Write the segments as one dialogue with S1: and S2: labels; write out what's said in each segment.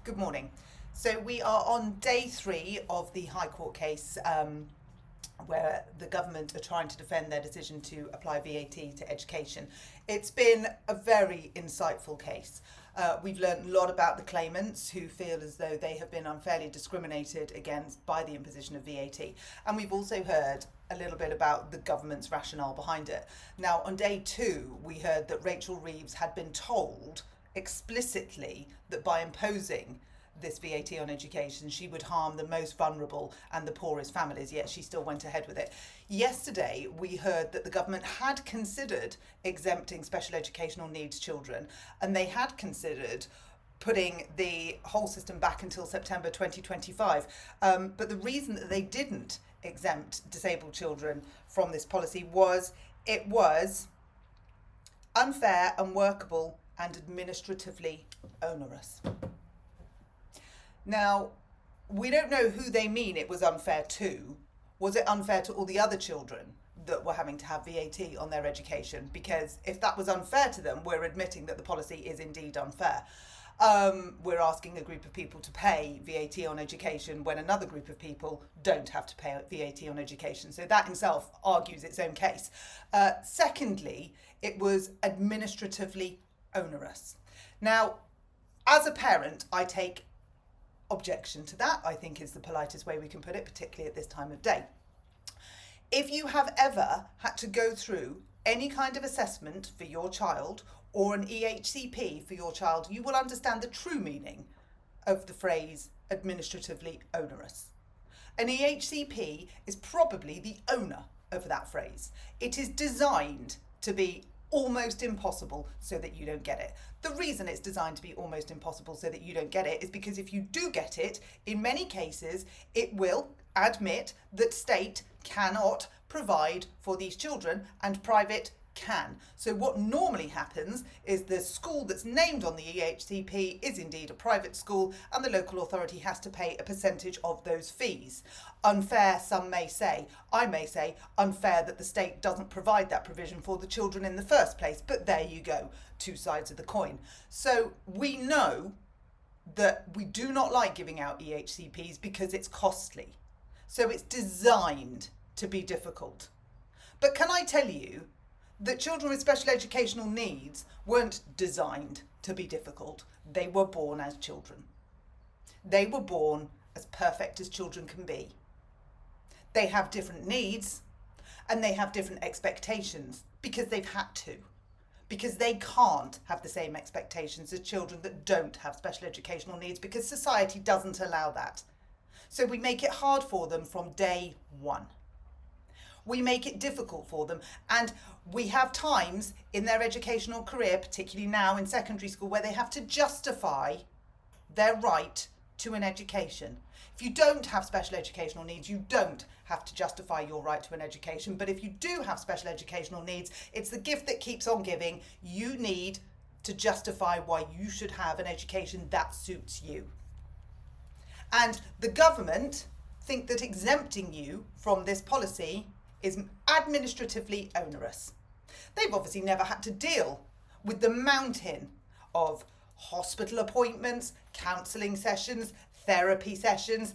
S1: Good morning. So we are on day 3 of the High Court case where the government are trying to defend their decision to apply VAT to education. It's been a very insightful case. We've learned a lot about the claimants who feel as though they have been unfairly discriminated against by the imposition of VAT. And we've also heard a little bit about the government's rationale behind it. Now, on day 2, we heard that Rachel Reeves had been told explicitly that by imposing this VAT on education, she would harm the most vulnerable and the poorest families, yet she still went ahead with it. Yesterday, we heard that the government had considered exempting special educational needs children, and they had considered putting the whole system back until September 2025. But the reason that they didn't exempt disabled children from this policy was it was unfair, unworkable, and administratively onerous. Now, we don't know who they mean it was unfair to. Was it unfair to all the other children that were having to have VAT on their education? Because if that was unfair to them, we're admitting that the policy is indeed unfair. We're asking a group of people to pay VAT on education when another group of people don't have to pay VAT on education. So that in itself argues its own case. Secondly, it was administratively onerous. Now, as a parent, I take objection to that, I think is the politest way we can put it, particularly at this time of day. If you have ever had to go through any kind of assessment for your child or an EHCP for your child, you will understand the true meaning of the phrase administratively onerous. An EHCP is probably the owner of that phrase. It is designed to be almost impossible so that you don't get it. The reason it's designed to be almost impossible so that you don't get it is because if you do get it, in many cases, it will admit that state cannot provide for these children and private can. So what normally happens is the school that's named on the EHCP is indeed a private school and the local authority has to pay a percentage of those fees. Unfair, some may say. I may say unfair that the state doesn't provide that provision for the children in the first place, but there you go, two sides of the coin. So we know that we do not like giving out EHCPs because it's costly. So it's designed to be difficult. But can I tell you that children with special educational needs weren't designed to be difficult. They were born as children. They were born as perfect as children can be. They have different needs and they have different expectations because they've had to. Because they can't have the same expectations as children that don't have special educational needs because society doesn't allow that. So we make it hard for them from day one. We make it difficult for them, and we have times in their educational career, particularly now in secondary school, where they have to justify their right to an education. If you don't have special educational needs, you don't have to justify your right to an education, but if you do have special educational needs, it's the gift that keeps on giving. You need to justify why you should have an education that suits you. And the government think that exempting you from this policy is administratively onerous. They've obviously never had to deal with the mountain of hospital appointments, counselling sessions, therapy sessions,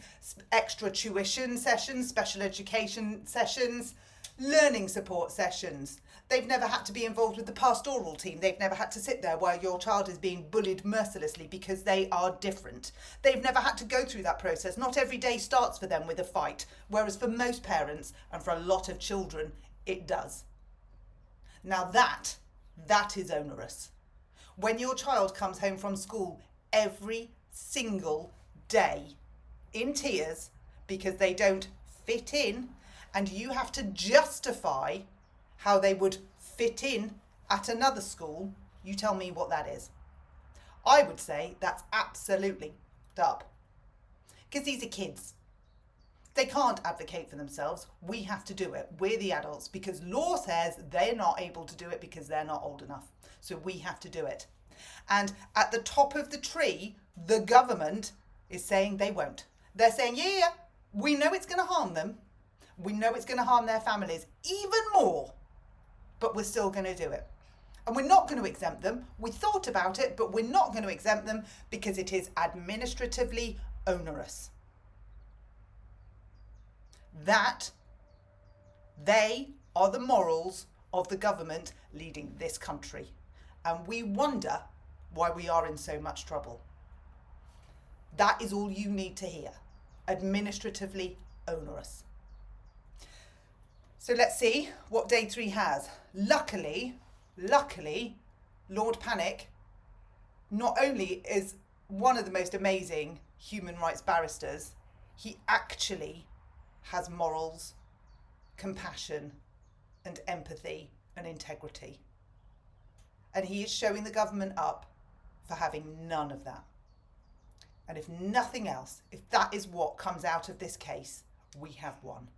S1: extra tuition sessions, special education sessions, learning support sessions. They've never had to be involved with the pastoral team. They've never had to sit there while your child is being bullied mercilessly because they are different. They've never had to go through that process. Not every day starts for them with a fight, whereas for most parents and for a lot of children, it does. Now that is onerous. When your child comes home from school every single day in tears because they don't fit in, and you have to justify how they would fit in at another school, you tell me what that is. I would say that's absolutely up. Because these are kids. They can't advocate for themselves. We have to do it. We're the adults because law says they're not able to do it because they're not old enough. So we have to do it. And at the top of the tree, the government is saying they won't. They're saying, yeah, we know it's going to harm them. We know it's going to harm their families even more, but we're still going to do it. And we're not going to exempt them. We thought about it, but we're not going to exempt them because it is administratively onerous. That they are the morals of the government leading this country. And we wonder why we are in so much trouble. That is all you need to hear. Administratively onerous. So let's see what day 3 has. Luckily, Lord Panic not only is one of the most amazing human rights barristers, he actually has morals, compassion, and empathy and integrity. And he is showing the government up for having none of that. And if nothing else, if that is what comes out of this case, we have won.